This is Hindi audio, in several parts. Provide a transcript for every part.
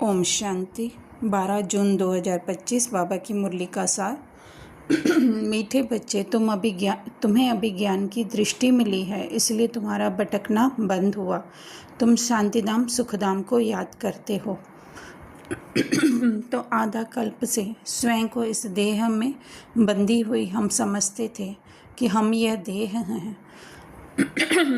ओम शांति। 12 जून 2025 बाबा की मुरली का सार। मीठे बच्चे, तुम्हें अभी ज्ञान की दृष्टि मिली है, इसलिए तुम्हारा भटकना बंद हुआ। तुम शांतिधाम सुखधाम को याद करते हो। तो आधा कल्प से स्वयं को इस देह में बंधी हुई हम समझते थे कि हम यह देह हैं।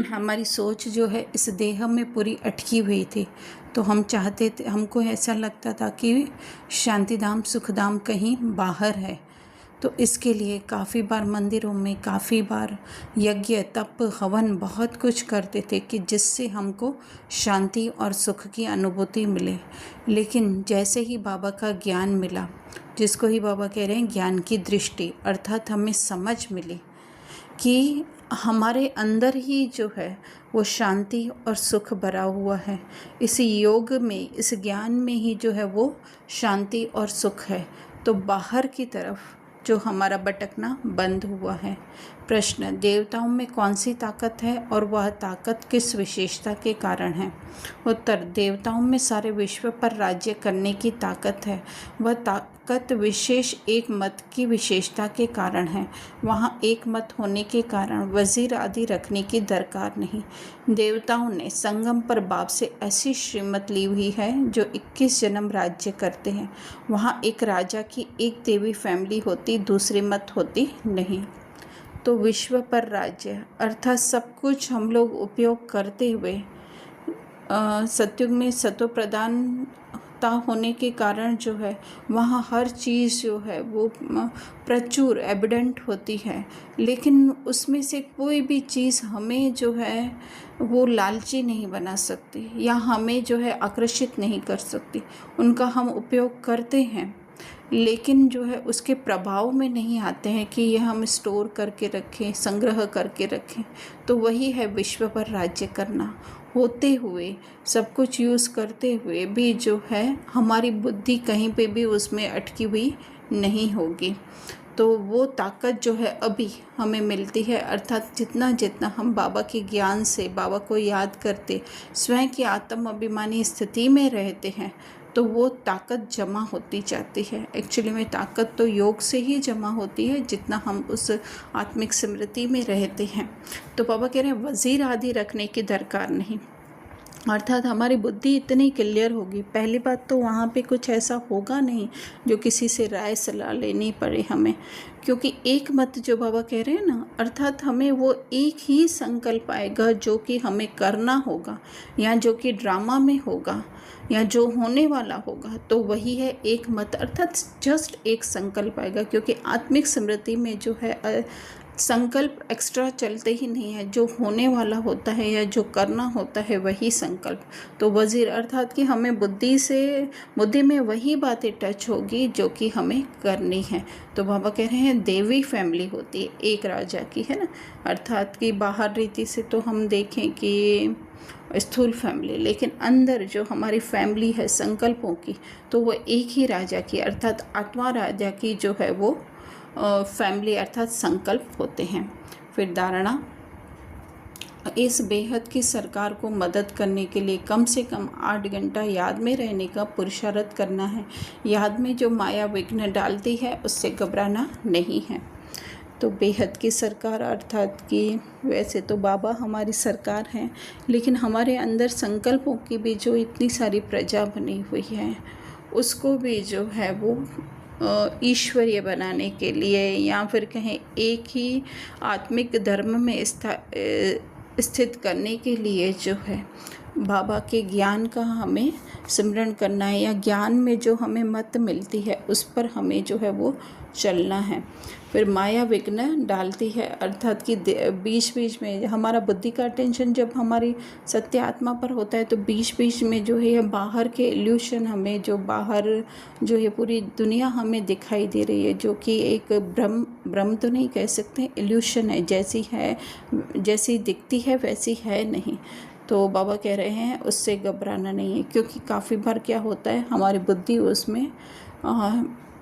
हमारी सोच जो है इस देह में पूरी अटकी हुई थी। तो हम चाहते थे, हमको ऐसा लगता था कि शांतिधाम सुखधाम कहीं बाहर है। तो इसके लिए काफ़ी बार मंदिरों में काफ़ी बार यज्ञ तप हवन बहुत कुछ करते थे कि जिससे हमको शांति और सुख की अनुभूति मिले। लेकिन जैसे ही बाबा का ज्ञान मिला, जिसको ही बाबा कह रहे हैं ज्ञान की दृष्टि, अर्थात हमें समझ मिली कि हमारे अंदर ही जो है वो शांति और सुख भरा हुआ है। इस योग में, इस ज्ञान में ही जो है वो शांति और सुख है। तो बाहर की तरफ जो हमारा भटकना बंद हुआ है। प्रश्न: देवताओं में कौन सी ताकत है और वह ताकत किस विशेषता के कारण है? उत्तर: देवताओं में सारे विश्व पर राज्य करने की ताकत है। वह ताकत विशेष एक मत की विशेषता के कारण है। वहाँ एक मत होने के कारण वजीर आदि रखने की दरकार नहीं। देवताओं ने संगम पर बाप से ऐसी श्रीमत ली हुई है जो 21 जन्म राज्य करते हैं। वहाँ एक राजा की एक देवी फैमिली होती, दूसरी मत होती नहीं। तो विश्व पर राज्य अर्थात सब कुछ हम लोग उपयोग करते हुए सतयुग में सतो प्रधानता होने के कारण जो है वहाँ हर चीज़ जो है वो प्रचुर एविडेंट होती है। लेकिन उसमें से कोई भी चीज़ हमें जो है वो लालची नहीं बना सकती या हमें जो है आकर्षित नहीं कर सकती। उनका हम उपयोग करते हैं लेकिन जो है उसके प्रभाव में नहीं आते हैं कि यह हम स्टोर करके रखें, संग्रह करके रखें। तो वही है विश्व पर राज्य करना। होते हुए सब कुछ यूज़ करते हुए भी जो है हमारी बुद्धि कहीं पे भी उसमें अटकी हुई नहीं होगी। तो वो ताकत जो है अभी हमें मिलती है, अर्थात जितना जितना हम बाबा के ज्ञान से, बाबा को याद करते, स्वयं की आत्म अभिमानी स्थिति में रहते हैं, तो वो ताकत जमा होती जाती है। एक्चुअली में ताकत तो योग से ही जमा होती है, जितना हम उस आत्मिक स्मृति में रहते हैं। तो बाबा कह रहे हैं वजीर आदि रखने की दरकार नहीं, अर्थात हमारी बुद्धि इतनी क्लियर होगी। पहली बात तो वहाँ पे कुछ ऐसा होगा नहीं जो किसी से राय सलाह लेनी पड़े हमें, क्योंकि एक मत जो बाबा कह रहे हैं ना, अर्थात हमें वो एक ही संकल्प आएगा जो कि हमें करना होगा या जो कि ड्रामा में होगा या जो होने वाला होगा। तो वही है एक मत, अर्थात जस्ट एक संकल्प आएगा, क्योंकि आत्मिक स्मृति में जो है संकल्प एक्स्ट्रा चलते ही नहीं है। जो होने वाला होता है या जो करना होता है वही संकल्प। तो वजीर अर्थात कि हमें बुद्धि में वही बातें टच होगी जो कि हमें करनी है। तो बाबा कह रहे हैं देवी फैमिली होती है एक राजा की, है ना, अर्थात कि बाहर रीति से तो हम देखें कि स्थूल फैमिली, लेकिन अंदर जो हमारी फैमिली है संकल्पों की, तो वो एक ही राजा की अर्थात आत्मा राजा की जो है वो फैमिली अर्थात संकल्प होते हैं। फिर धारणा: इस बेहद की सरकार को मदद करने के लिए कम से कम 8 घंटा याद में रहने का पुरुषार्थ करना है। याद में जो माया विघ्न डालती है उससे घबराना नहीं है। तो बेहद की सरकार अर्थात कि वैसे तो बाबा हमारी सरकार हैं, लेकिन हमारे अंदर संकल्पों की भी जो इतनी सारी प्रजा बनी हुई है उसको भी जो है वो ईश्वरीय बनाने के लिए या फिर कहें एक ही आत्मिक धर्म में स्थित करने के लिए जो है बाबा के ज्ञान का हमें सिमरन करना है, या ज्ञान में जो हमें मत मिलती है उस पर हमें जो है वो चलना है। फिर माया विघ्न डालती है अर्थात कि बीच बीच में हमारा बुद्धि का अटेंशन जब हमारी सत्य आत्मा पर होता है तो बीच बीच में जो है बाहर के इल्यूशन, हमें जो बाहर जो है पूरी दुनिया हमें दिखाई दे रही है, जो कि एक भ्रम तो नहीं कह सकते, इल्यूशन है, जैसी दिखती है वैसी है नहीं। तो बाबा कह रहे हैं उससे घबराना नहीं है, क्योंकि काफ़ी बार क्या होता है हमारी बुद्धि उसमें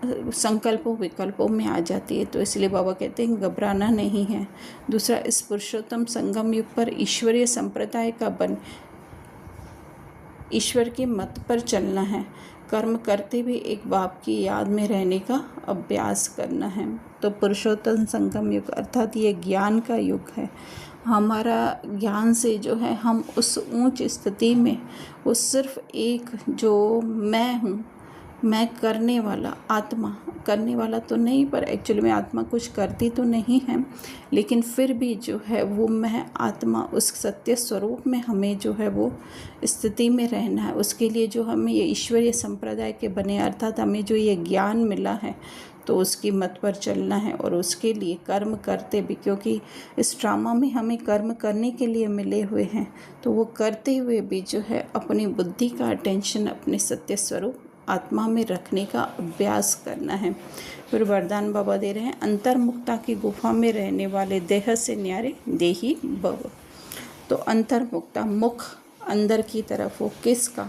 संकल्पों विकल्पों में आ जाती है। तो इसलिए बाबा कहते हैं घबराना नहीं है। दूसरा, इस पुरुषोत्तम संगम युग पर ईश्वरीय संप्रदाय का ईश्वर के मत पर चलना है। कर्म करते हुए एक बाप की याद में रहने का अभ्यास करना है। तो पुरुषोत्तम संगम युग अर्थात ये ज्ञान का युग है। हमारा ज्ञान से जो है हम उस ऊंच स्थिति में, वो सिर्फ एक जो मैं हूँ, मैं करने वाला आत्मा, करने वाला तो नहीं पर एक्चुअली में आत्मा कुछ करती तो नहीं है, लेकिन फिर भी जो है वो मैं आत्मा उस सत्य स्वरूप में हमें जो है वो स्थिति में रहना है। उसके लिए जो हमें ये ईश्वरीय संप्रदाय के बने अर्थात हमें जो ये ज्ञान मिला है तो उसकी मत पर चलना है। और उसके लिए कर्म करते भी, क्योंकि इस ड्रामा में हमें कर्म करने के लिए मिले हुए हैं, तो वो करते हुए भी जो है अपनी बुद्धि का अटेंशन अपने सत्य स्वरूप आत्मा में रखने का अभ्यास करना है। फिर वरदान बाबा दे रहे हैं, अंतर्मुक्ता की गुफा में रहने वाले देह से न्यारे देही भव। तो अंतर्मुक्ता, मुख अंदर की तरफ हो, किसका?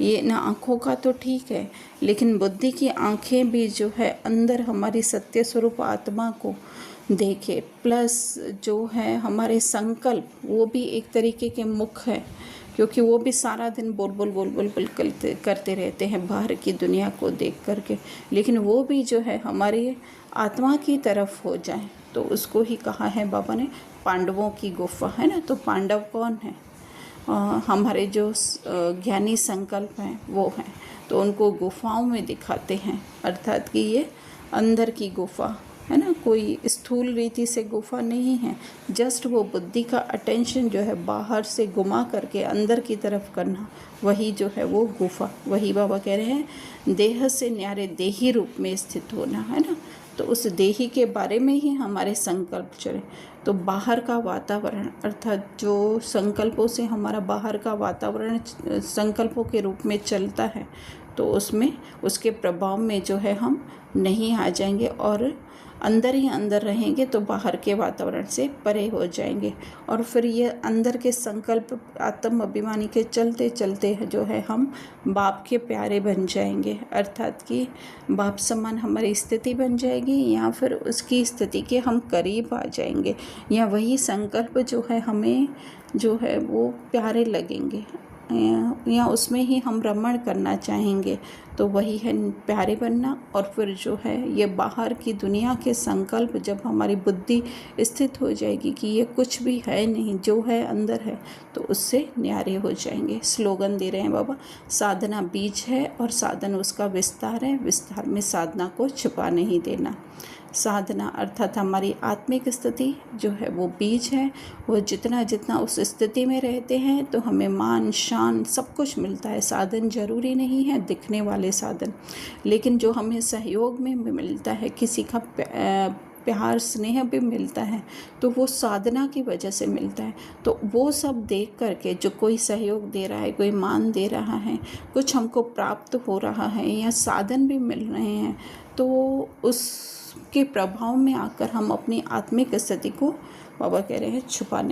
ये ना आँखों का तो ठीक है, लेकिन बुद्धि की आँखें भी जो है अंदर हमारी सत्य स्वरूप आत्मा को देखे, प्लस जो है हमारे संकल्प वो भी एक तरीके के मुख है, क्योंकि वो भी सारा दिन बोल बोल करते रहते हैं बाहर की दुनिया को देख करके, लेकिन वो भी जो है हमारी आत्मा की तरफ हो जाए। तो उसको ही कहा है बाबा ने पांडवों की गुफा, है ना। तो पांडव कौन है? हमारे जो ज्ञानी संकल्प हैं वो हैं, तो उनको गुफाओं में दिखाते हैं, अर्थात कि ये अंदर की गुफा है ना, कोई स्थूल रीति से गुफा नहीं है, जस्ट वो बुद्धि का अटेंशन जो है बाहर से घुमा करके अंदर की तरफ करना, वही जो है वो गुफा। वही बाबा कह रहे हैं देह से न्यारे देही रूप में स्थित होना, है ना। तो उस देही के बारे में ही हमारे संकल्प चले। तो बाहर का वातावरण अर्थात जो संकल्पों से हमारा बाहर का वातावरण संकल्पों के रूप में चलता है, तो उसमें उसके प्रभाव में जो है हम नहीं आ जाएंगे और अंदर ही अंदर रहेंगे, तो बाहर के वातावरण से परे हो जाएंगे। और फिर ये अंदर के संकल्प आत्म अभिमानी के चलते चलते जो है हम बाप के प्यारे बन जाएंगे, अर्थात कि बाप समान हमारी स्थिति बन जाएगी, या फिर उसकी स्थिति के हम करीब आ जाएंगे, या वही संकल्प जो है हमें जो है वो प्यारे लगेंगे, या उसमें ही हम रमण करना चाहेंगे। तो वही है प्यारे बनना। और फिर जो है ये बाहर की दुनिया के संकल्प जब हमारी बुद्धि स्थित हो जाएगी कि ये कुछ भी है नहीं, जो है अंदर है, तो उससे न्यारे हो जाएंगे। स्लोगन दे रहे हैं बाबा, साधना बीज है और साधन उसका विस्तार है, विस्तार में साधना को छुपा नहीं देना। साधना अर्थात हमारी आत्मिक स्थिति जो है वो बीज है, वो जितना जितना उस स्थिति में रहते हैं तो हमें मान शान सब कुछ मिलता है। साधन जरूरी नहीं है दिखने वाले साधन, लेकिन जो हमें सहयोग में मिलता है, किसी का प्यार स्नेह भी मिलता है, तो वो साधना की वजह से मिलता है। तो वो सब देख करके जो कोई सहयोग दे रहा है, कोई मान दे रहा है, कुछ हमको प्राप्त हो रहा है या साधन भी मिल रहे हैं, तो उसके प्रभाव में आकर हम अपनी आत्मिक स्थिति को बाबा कह रहे हैं छुपाने